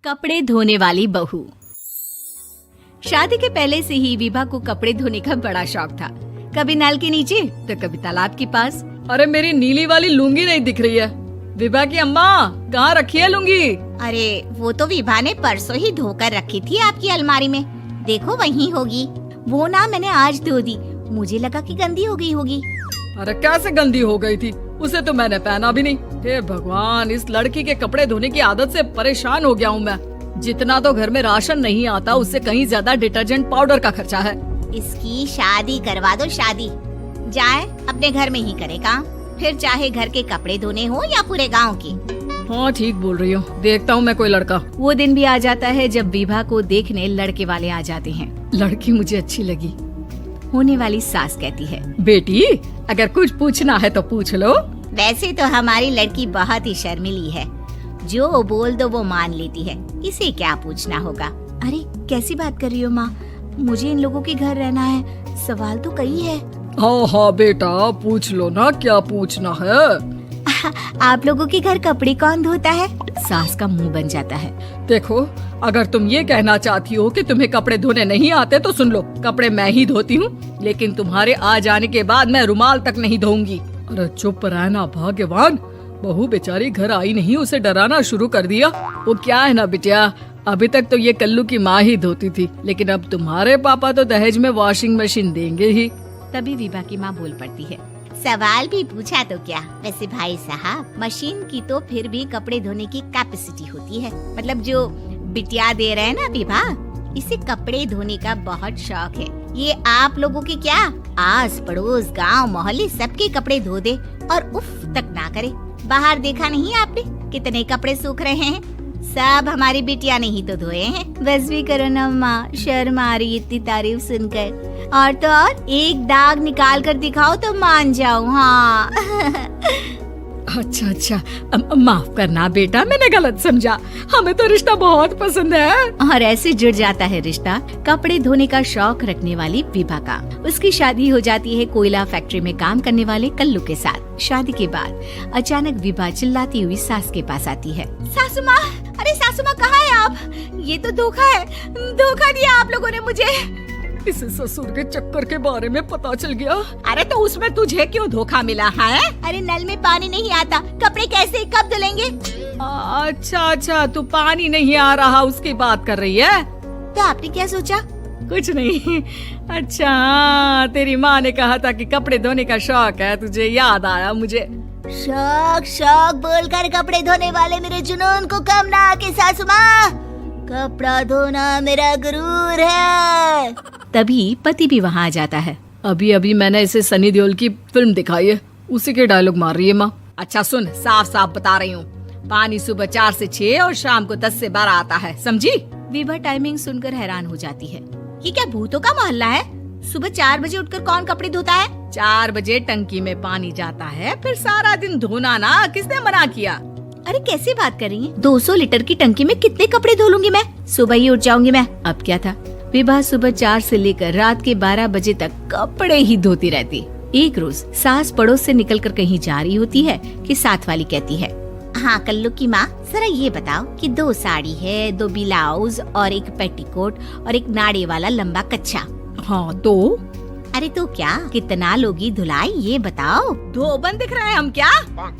कपड़े धोने वाली बहू। शादी के पहले से ही विभा को कपड़े धोने का बड़ा शौक था। कभी नल के नीचे तो कभी तालाब के पास। अरे मेरी नीली वाली लुंगी नहीं दिख रही है। विभा की अम्मा कहाँ रखी है लुंगी? अरे वो तो विभा ने परसों ही धोकर रखी थी आपकी अलमारी में। देखो वहीं होगी। वो ना मैंने आज धो दी, मुझे लगा कि गंदी हो गई होगी। अरे कैसे गंदी हो गई थी? उसे तो मैंने पहना भी नहीं। हे भगवान, इस लड़की के कपड़े धोने की आदत से परेशान हो गया हूँ मैं। जितना तो घर में राशन नहीं आता उससे कहीं ज्यादा डिटर्जेंट पाउडर का खर्चा है। इसकी शादी करवा दो, शादी जाए अपने घर में ही करे काम, फिर चाहे घर के कपड़े धोने हो या पूरे गांव की। हाँ ठीक बोल रही हो, देखता हूँ मैं कोई लड़का। वो दिन भी आ जाता है जब विभा को देखने लड़के वाले आ जाते हैं। लड़की मुझे अच्छी लगी। होने वाली सास कहती है, बेटी अगर कुछ पूछना है तो पूछ लो। वैसे तो हमारी लड़की बहुत ही शर्मीली है, जो बोल दो वो मान लेती है, इसे क्या पूछना होगा। अरे कैसी बात कर रही हो माँ, मुझे इन लोगों के घर रहना है, सवाल तो कई है। हाँ हाँ बेटा पूछ लो ना, क्या पूछना है। आप लोगों के घर कपड़े कौन धोता है? सास का मुंह बन जाता है। देखो अगर तुम ये कहना चाहती हो कि तुम्हें कपड़े धोने नहीं आते तो सुन लो, कपड़े मैं ही धोती हूँ, लेकिन तुम्हारे आ जाने के बाद मैं रुमाल तक नहीं धोऊंगी। अरे चुप रहना भाग्यवान, बहू बेचारी घर आई नहीं, उसे डराना शुरू कर दिया। वो क्या है ना बिटिया, अभी तक तो ये कल्लू की माँ ही धोती थी, लेकिन अब तुम्हारे पापा तो दहेज में वॉशिंग मशीन देंगे ही। तभी विभा की माँ बोल पड़ती है, सवाल भी पूछा तो क्या। वैसे भाई साहब, मशीन की तो फिर भी कपड़े धोने की कैपेसिटी होती है। मतलब जो बिटिया दे रहे हैं ना विभा, इसे कपड़े धोने का बहुत शौक है। ये आप लोगों के क्या आस पड़ोस गांव मोहल्ले सबके कपड़े धो दे और उफ तक ना करे। बाहर देखा नहीं आपने कितने कपड़े सूख रहे हैं? सब हमारी बिटिया ने ही तो धोए हैं। बस भी करो ना माँ, शर्म आ रही इतनी तारीफ सुनकर। और तो और एक दाग निकाल कर दिखाओ तो मान जाऊँ। हाँ अच्छा अच्छा, माफ करना बेटा, मैंने गलत समझा। हमें तो रिश्ता बहुत पसंद है। और ऐसे जुड़ जाता है रिश्ता कपड़े धोने का शौक रखने वाली विभा का। उसकी शादी हो जाती है कोयला फैक्ट्री में काम करने वाले कल्लू के साथ। शादी के बाद अचानक विभा चिल्लाती हुई सास के पास आती है। सासू माँ, अरे सासू माँ कहाँ है आप? ये तो धोखा है, धोखा दिया आप लोगों ने मुझे। इसे ससुर के चक्कर के बारे में पता चल गया। अरे तो उसमें तुझे क्यों धोखा मिला है? अरे नल में पानी नहीं आता, कपड़े कैसे कब धुलेंगे? अच्छा अच्छा, तू पानी नहीं आ रहा उसकी बात कर रही है। तो आपने क्या सोचा? कुछ नहीं। अच्छा तेरी माँ ने कहा था कि कपड़े धोने का शौक है, तुझे याद आया मुझे। शौक शौक बोलकर कपड़े धोने वाले मेरे जुनून को कम ना आके सासू माँ, कपड़ा धोना मेरा गुरूर है। तभी पति भी वहाँ आ जाता है। अभी अभी मैंने इसे सनी देओल की फिल्म दिखाई है, उसी के डायलॉग मार रही है माँ। अच्छा सुन, साफ साफ बता रही हूँ, पानी सुबह 4 से 6 और शाम को 10 से 12 आता है, समझी? विभा टाइमिंग सुनकर हैरान हो जाती है। ये क्या भूतों का मोहल्ला है? सुबह 4 बजे उठकर कौन कपड़े धोता है? 4 बजे टंकी में पानी जाता है, फिर सारा दिन धोना ना, किसने मना किया? अरे कैसी बात कर रही हैं? 200 लीटर की टंकी में कितने कपड़े धो लूंगी मैं? सुबह ही उठ जाऊंगी मैं। अब क्या था, विभा सुबह 4 से लेकर रात के 12 बजे तक कपड़े ही धोती रहती। एक रोज सास पड़ोस से निकलकर कहीं जा रही होती है कि साथ वाली कहती है, हाँ कल्लू की माँ, जरा ये बताओ कि 2 साड़ी है, 2 ब्लाउज और एक पेटीकोट और एक नाड़े वाला लंबा कच्छा। हाँ तो? अरे तो क्या, कितना लोगी धुलाई ये बताओ। धोबन दिख रहे हैं हम क्या?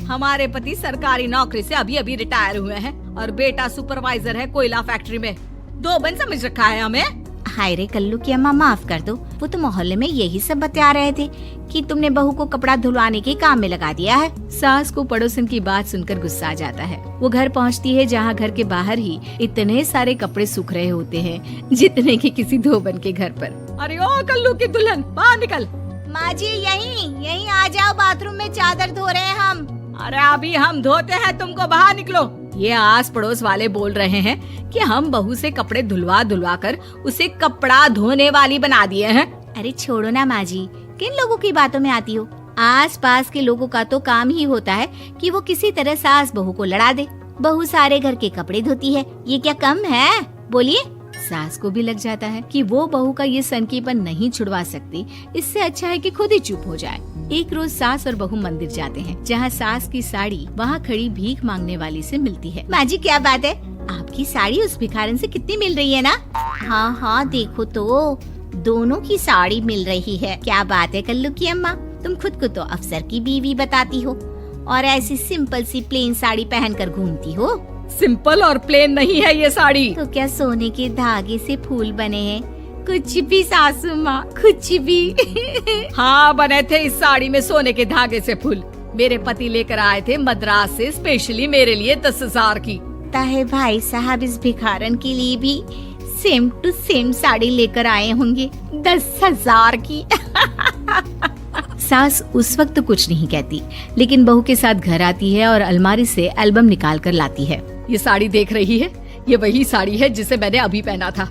हमारे पति सरकारी नौकरी से अभी अभी रिटायर हुए हैं और बेटा सुपरवाइजर है कोयला फैक्ट्री में। धोबन समझ रखा है हमें। हाय रे कल्लू की अम्मा, माफ कर दो, वो तो मोहल्ले में यही सब बता रहे थे कि तुमने बहू को कपड़ा धुलवाने के काम में लगा दिया है। सास को पड़ोसन की बात सुनकर गुस्सा आ जाता है। वो घर पहुंचती है जहां घर के बाहर ही इतने सारे कपड़े सूख रहे होते हैं जितने कि किसी धोबन के घर पर। अरे ओ कल्लू की दुल्हन, बाहर निकल। माँ जी यहीं आ जाओ, बाथरूम में चादर धो रहे हैं हम। अरे अभी हम धोते हैं, तुमको बाहर निकलो। ये आस पड़ोस वाले बोल रहे हैं कि हम बहू से कपड़े धुलवा धुलवा कर उसे कपड़ा धोने वाली बना दिए हैं। अरे छोड़ो ना माँ जी, किन लोगों की बातों में आती हो? आस पास के लोगों का तो काम ही होता है कि वो किसी तरह सास बहू को लड़ा दे। बहू सारे घर के कपड़े धोती है, ये क्या कम है? बोलिए। सास को भी लग जाता है कि वो बहू का ये सनकीपन नहीं छुड़वा सकती, इससे अच्छा है कि खुद ही चुप हो जाए। एक रोज सास और बहू मंदिर जाते हैं, जहाँ सास की साड़ी वहाँ खड़ी भीख मांगने वाली से मिलती है। माँ जी क्या बात है, आपकी साड़ी उस भिखारन से कितनी मिल रही है ना? हाँ हाँ देखो तो, दोनों की साड़ी मिल रही है। क्या बात है कल्लू की अम्मा, तुम खुद को तो अफसर की बीवी बताती हो और ऐसी सिंपल सी प्लेन साड़ी पहनकर घूमती हो। सिंपल और प्लेन नहीं है ये साड़ी। तो क्या सोने के धागे से फूल बने हैं? कुछ भी सासू माँ, कुछ भी। हाँ बने थे इस साड़ी में सोने के धागे से फूल। मेरे पति लेकर आए थे मद्रास से स्पेशली मेरे लिए 10,000 की। ताहे भाई साहब इस भिखारन के लिए भी सेम टू सेम साड़ी लेकर आए होंगे 10,000 की। सास उस वक्त तो कुछ नहीं कहती, लेकिन बहू के साथ घर आती है और अलमारी से एल्बम निकाल कर लाती है। ये साड़ी देख रही है, ये वही साड़ी है जिसे मैंने अभी पहना था।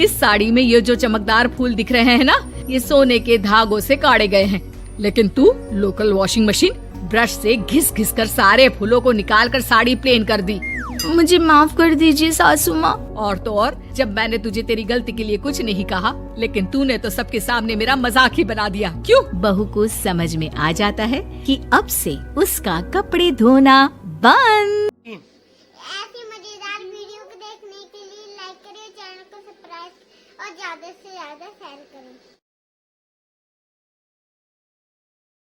इस साड़ी में ये जो चमकदार फूल दिख रहे हैं ना, ये सोने के धागों से काढ़े गए हैं। लेकिन तू लोकल वॉशिंग मशीन ब्रश से घिस घिस कर सारे फूलों को निकाल कर साड़ी प्लेन कर दी। मुझे माफ कर दीजिए सासू माँ। और तो और, जब मैंने तुझे तेरी गलती के लिए कुछ नहीं कहा, लेकिन तूने तो सबके सामने मेरा मजाक ही बना दिया। क्यों? बहू को समझ में आ जाता है कि अब से उसका कपड़े धोना बंद। ऐसी मजेदार वीडियो को देखने के लिए लाइक करें, चैनल को सब्सक्राइब और ज्यादा से ज्यादा शेयर करें।